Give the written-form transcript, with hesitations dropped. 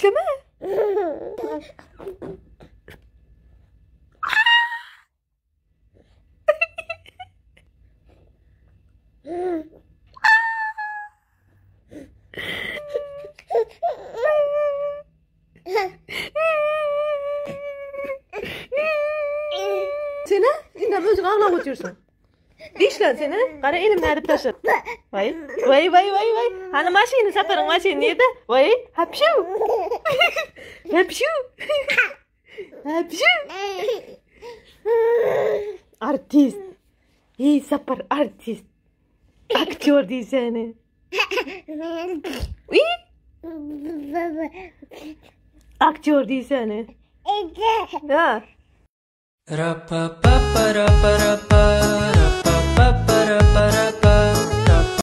İşleme. Seni indamay o'zing ag'lab o'tirsan. Dishlan seni. Qara elimni adib tashlab. Voy. Hani mashina safaring mashina edi. Voy, hapshu. Hapshu. Artist. Ey, sapar artist. Aktyor deyseni. Uy. Aktyor deyseni. Ha. Rapa pa pa ra pa ra pa ra pa pa pa ra pa